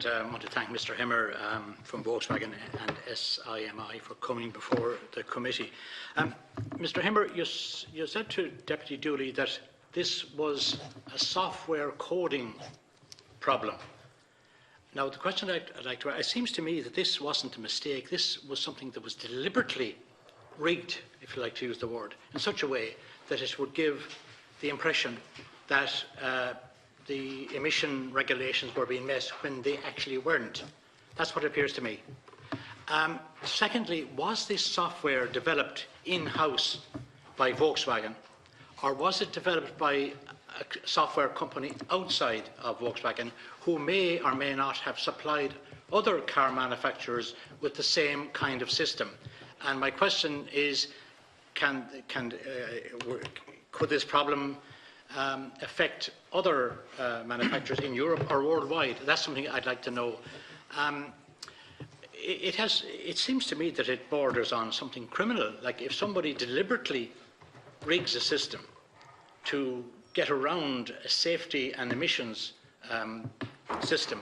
and I want to thank Mr. Hemmer from Volkswagen and SIMI for coming before the committee. Mr. Hemmer, you said to Deputy Dooley that this was a software coding problem. Now, the question I'd like to ask, it seems to me that this wasn't a mistake. This was something that was deliberately rigged, if you like to use the word, in such a way that it would give the impression that the emission regulations were being met when they actually weren't. That's what it appears to me. Secondly, was this software developed in-house by Volkswagen, or was it developed by a software company outside of Volkswagen who may or may not have supplied other car manufacturers with the same kind of system? And my question is, could this problem affect other manufacturers in Europe or worldwide? That's something I'd like to know. It seems to me that it borders on something criminal. Like if somebody deliberately rigs a system to get around a safety and emissions system,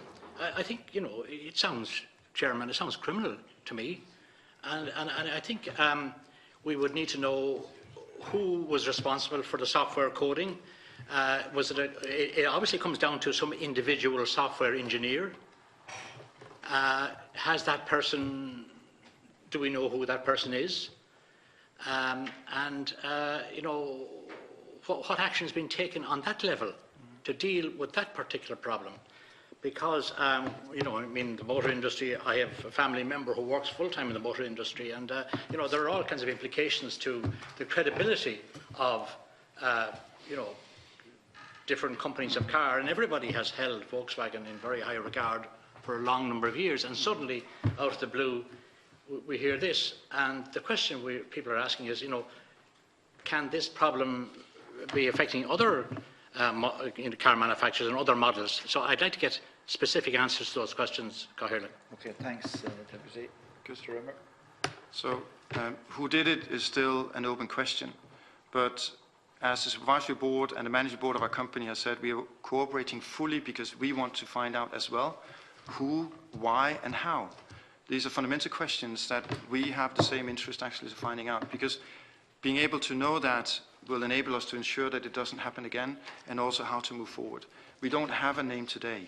I think, you know, it sounds, Chairman, it sounds criminal to me. And I think we would need to know who was responsible for the software coding. It obviously comes down to some individual software engineer. Has that person, do we know who that person is? You know, what action has been taken on that level to deal with that particular problem? Because, you know, I mean, the motor industry, I have a family member who works full-time in the motor industry, and, you know, there are all kinds of implications to the credibility of, you know, different companies of car, and everybody has held Volkswagen in very high regard for a long number of years, and suddenly, out of the blue, we hear this. And the question people are asking is, you know, can this problem be affecting other car manufacturers and other models? So I'd like to get specific answers to those questions, Cahill. Okay, thanks, Deputy. Mr. Rimmer. So, who did it is still an open question, but as the supervisory board and the managing board of our company has said, we are cooperating fully because we want to find out as well who, why, and how. These are fundamental questions that we have the same interest actually in finding out, because being able to know that will enable us to ensure that it doesn't happen again, and also how to move forward. We don't have a name today.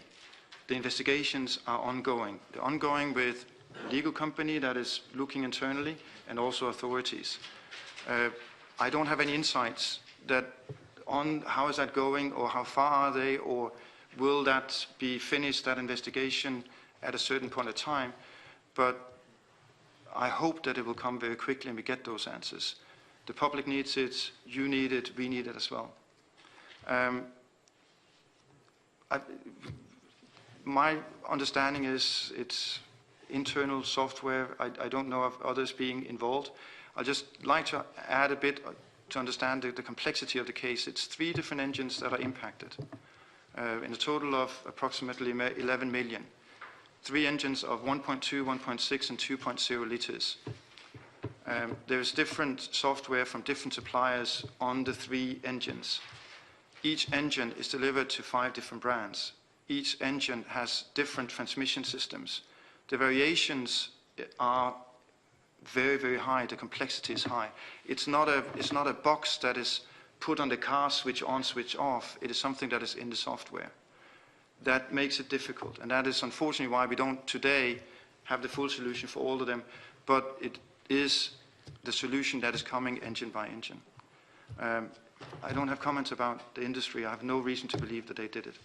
The investigations are ongoing. They're ongoing with a legal company that is looking internally, and also authorities. I don't have any insights that on how is that going, or how far are they, or will that be finished, that investigation, at a certain point of time. But I hope that it will come very quickly and we get those answers. The public needs it, you need it, we need it as well. My understanding is it's internal software. I don't know of others being involved. I'd just like to add a bit to understand the complexity of the case. It's 3 different engines that are impacted in a total of approximately 11 million. 3 engines of 1.2, 1.6 and 2.0 litres. There is different software from different suppliers on the 3 engines. Each engine is delivered to 5 different brands. Each engine has different transmission systems. The variations are very, very high. The complexity is high. It's not a box that is put on the car, switch on, switch off. It is something that is in the software. That makes it difficult, and that is unfortunately why we don't today have the full solution for all of them, but it is the solution that is coming engine by engine. I don't have comments about the industry. I have no reason to believe that they did it.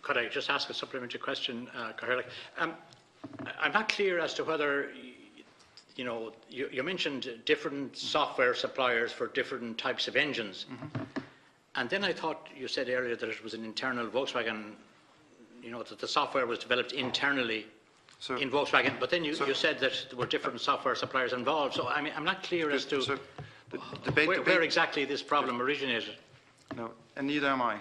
Could I just ask a supplementary question, Cahill? I'm not clear as to whether, you know, you mentioned different software suppliers for different types of engines. And then I thought you said earlier that it was an internal Volkswagen, you know, that the software was developed internally in Volkswagen, but then you said that there were different software suppliers involved. So I mean, I'm not clear as to where exactly this problem originated. No, and neither am I.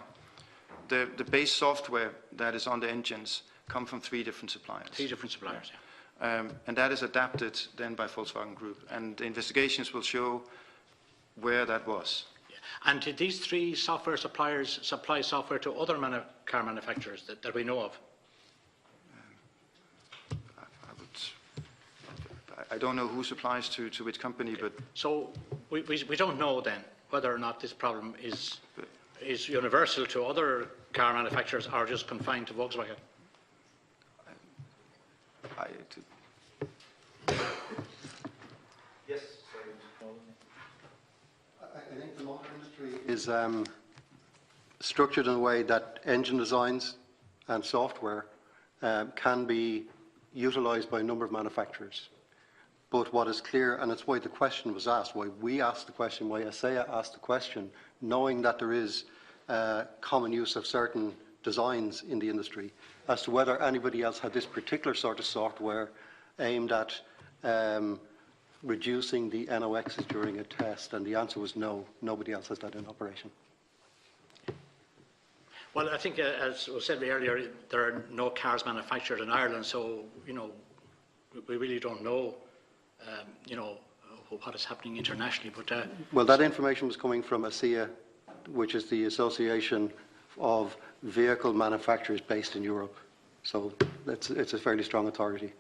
The base software that is on the engines come from 3 different suppliers. 3 different suppliers, yeah. And that is adapted then by Volkswagen Group, and the investigations will show where that was. And did these 3 software suppliers supply software to other car manufacturers that we know of? I don't know who supplies to which company, but So we don't know then whether or not this problem is universal to other car manufacturers or just confined to Volkswagen. Yes, I think the motor industry is structured in a way that engine designs and software can be utilised by a number of manufacturers. But what is clear, and it's why the question was asked, why we asked the question, why ASEA asked the question, knowing that there is common use of certain designs in the industry, as to whether anybody else had this particular sort of software aimed at reducing the NOxs during a test, and the answer was no, nobody else has that in operation. Well, I think, as was said earlier, there are no cars manufactured in Ireland, so, we really don't know, what is happening internationally. But well, that information was coming from ASEA, which is the Association of Vehicle Manufacturers based in Europe. So it's a fairly strong authority.